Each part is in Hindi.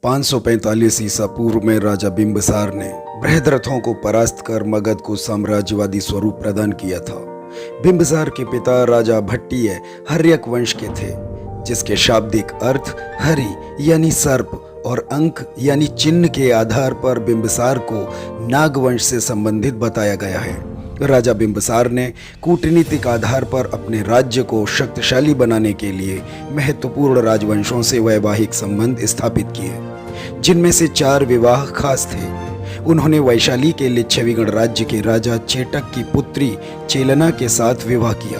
545 ईसा पूर्व में राजा बिंबिसार ने बृहद्रथों को परास्त कर मगध को साम्राज्यवादी स्वरूप प्रदान किया था। बिंबिसार के पिता राजा भट्टिय हर्यक वंश के थे, जिसके शाब्दिक अर्थ हरि यानी सर्प और अंक यानी चिन्ह के आधार पर बिंबिसार को नागवंश से संबंधित बताया गया है। राजा बिंबिसार ने कूटनीतिक आधार पर अपने राज्य को शक्तिशाली बनाने के लिए महत्वपूर्ण राजवंशों से वैवाहिक संबंध स्थापित किए, जिनमें से 4 विवाह खास थे। उन्होंने वैशाली के लिच्छवी गणराज्य के राजा चेटक की पुत्री चेलना के साथ विवाह किया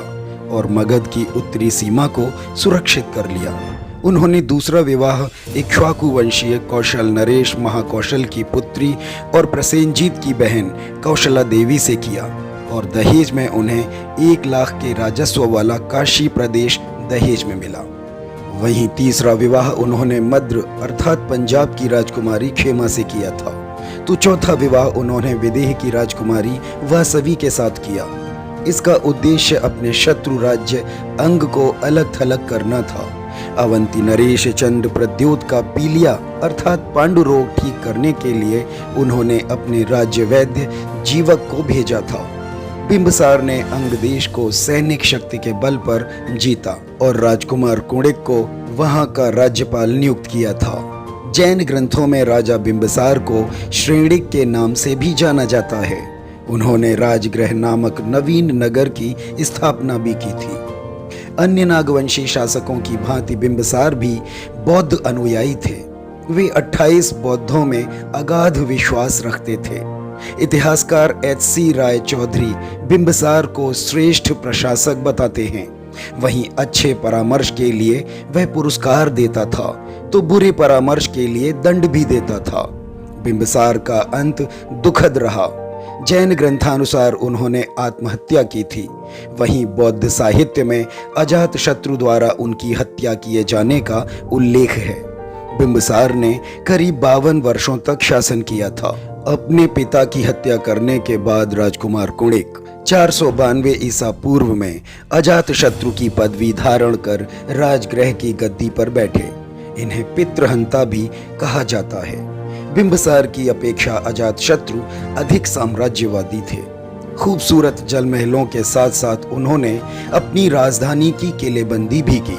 और मगध की उत्तरी सीमा को सुरक्षित कर लिया। उन्होंने दूसरा विवाह इक्ष्वाकु वंशीय कौशल नरेश महाकौशल की पुत्री और प्रसेनजीत की बहन कौशला देवी से किया और दहेज में उन्हें 1 लाख के राजस्व वाला काशी प्रदेश दहेज में मिला। वहीं तीसरा विवाह उन्होंने मद्र अर्थात पंजाब की राजकुमारी खेमा से किया था, तो चौथा विवाह उन्होंने विदेह की राजकुमारी वासवी के साथ किया। इसका उद्देश्य अपने शत्रु राज्य अंग को अलग थलग करना था। अवंती नरेश चंद प्रद्योत का पीलिया अर्थात पांडु रोग ठीक करने के लिए उन्होंने अपने राज्य वैद्य जीवक को भेजा था। बिंबिसार ने अंग देश को सैनिक शक्ति के बल पर जीता और राजकुमार कुणिक को वहां का राज्यपाल नियुक्त किया था। जैन ग्रंथों में राजा बिंबिसार को श्रेणिक के नाम से भी जाना जाता है। उन्होंने राजगृह नामक नवीन नगर की स्थापना भी की थी। अन्य नागवंशी शासकों की भांति बिंबिसार भी बौद्ध अनुयायी थे। वे 28 बौद्धों में अगाध विश्वास रखते थे। इतिहासकार एच.सी. राय चौधरी बिंबिसार को श्रेष्ठ प्रशासक बताते हैं। वहीं अच्छे परामर्श के लिए वह पुरस्कार देता था तो बुरे परामर्श के लिए दंड भी देता था। बिंबिसार का अंत दुखद रहा। जैन ग्रंथानुसार उन्होंने आत्महत्या की थी। वहीं बौद्ध साहित्य में अजातशत्रु द्वारा उनकी हत्या किए जाने का उल्लेख है। बिंबिसार ने करीब 52 वर्षों तक शासन किया था। अपने पिता की हत्या करने के बाद राजकुमार कुणिक 492 ईसा पूर्व में अजातशत्रु की पदवी धारण कर राजगृह की गद्दी पर बैठे। इन्हें पितृहंता भी कहा जाता है। बिंबिसार की अपेक्षा अजातशत्रु अधिक साम्राज्यवादी थे। खूबसूरत जल महलों के साथ साथ उन्होंने अपनी राजधानी की किलेबंदी भी की।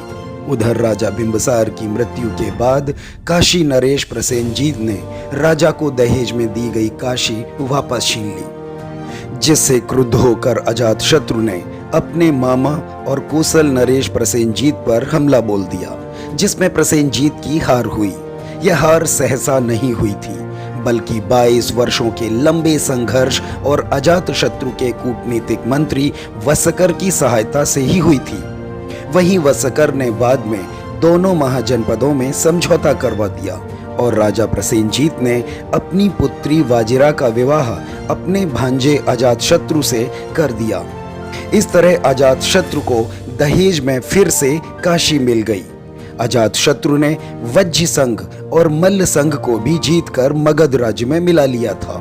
उधर राजा बिंबिसार की मृत्यु के बाद काशी नरेश प्रसेनजीत ने राजा को दहेज में दी गई काशी वापस छीन ली, जिससे क्रुद्ध होकर अजातशत्रु ने अपने मामा और कोसल नरेश प्रसेनजीत पर हमला बोल दिया, जिसमें प्रसेनजीत की हार हुई। यह हार सहसा नहीं हुई थी, बल्कि 22 वर्षों के लंबे संघर्ष और अजातशत्रु के कूटनीतिक मंत्री वसकर की सहायता से ही हुई थी। वहीं वसकर ने बाद में दोनों महाजनपदों में समझौता करवा दिया और राजा प्रसेनजीत ने अपनी पुत्री वाजिरा का विवाह अपने भांजे अजातशत्रु से कर दिया। इस तरह अजातशत्रु को दहेज में फिर से काशी मिल गई। अजातशत्रु ने वज्जी संघ और मल्ल संघ को भी जीतकर मगध राज्य में मिला लिया था।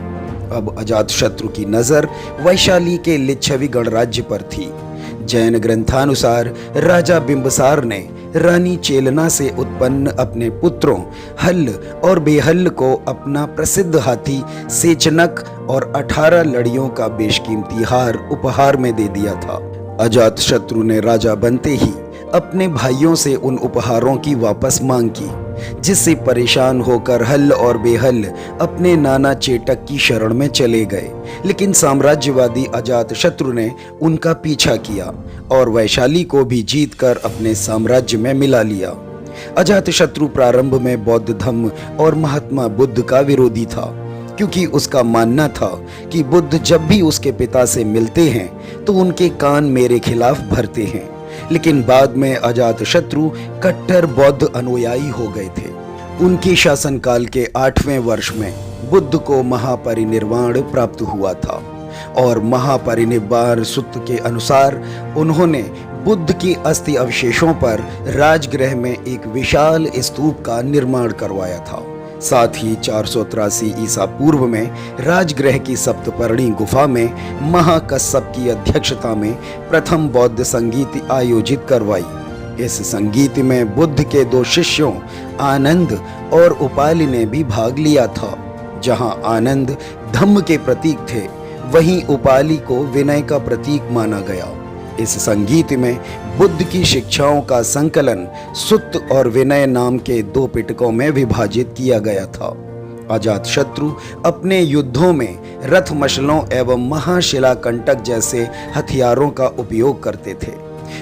अब अजातशत्रु की नजर वैशाली के लिच्छवी गणराज्य पर थी। जैन ग्रंथानुसार राजा बिंबिसार ने रानी चेलना से उत्पन्न अपने पुत्रों हल्ल और बेहल्ल को अपना प्रसिद्ध हाथी सेचनक और 18 लड़ियों का बेशकीमती हार उपहार में दे दिया था। अजातशत्रु ने राजा बनते ही अपने भाइयों से उन उपहारों की वापस मांग की, जिससे परेशान होकर हल्ल और बेहल्ल अपने नाना चेटक की शरण में चले गए। लेकिन साम्राज्यवादी अजातशत्रु ने उनका पीछा किया और वैशाली को भी जीतकर अपने साम्राज्य में मिला लिया। अजातशत्रु प्रारंभ में बौद्ध धम्म और महात्मा बुद्ध का विरोधी था, क्योंकि उसका मानना था कि बुद्ध जब भी उसके पिता से मिलते हैं तो उनके कान मेरे खिलाफ भरते हैं। लेकिन बाद में अजातशत्रु कट्टर बौद्ध अनुयायी हो गए थे। उनके शासनकाल के 8वें वर्ष में बुद्ध को महापरिनिर्वाण प्राप्त हुआ था और महापरिनिर्वाण सूत्र के अनुसार उन्होंने बुद्ध के अस्थि अवशेषों पर राजगृह में एक विशाल स्तूप का निर्माण करवाया था। साथ ही 483 ईसा पूर्व में राजगृह की सप्तपर्णी गुफा में महाकश्यप की अध्यक्षता में प्रथम बौद्ध संगीत आयोजित करवाई। इस संगीत में बुद्ध के दो शिष्यों आनंद और उपालि ने भी भाग लिया था। जहां आनंद धम्म के प्रतीक थे, वहीं उपालि को विनय का प्रतीक माना गया। इस संगीत में बुद्ध की शिक्षाओं का संकलन सुत्त और विनय नाम के दो पिटकों में विभाजित किया गया था। अजातशत्रु अपने युद्धों में रथ मशलों एवं महाशिला कंटक जैसे हथियारों का उपयोग करते थे।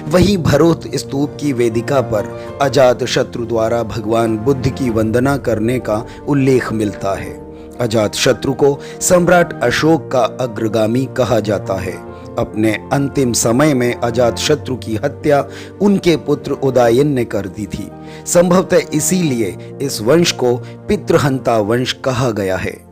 वहीं भरोत स्तूप की वेदिका पर अजातशत्रु द्वारा भगवान बुद्ध की वंदना करने का उल्लेख मिलता है। अजातशत्रु को सम्राट अशोक का अग्रगामी कहा जाता है। अपने अंतिम समय में अजातशत्रु की हत्या उनके पुत्र उदयन ने कर दी थी। संभवतः इसीलिए इस वंश को पितृहंता वंश कहा गया है।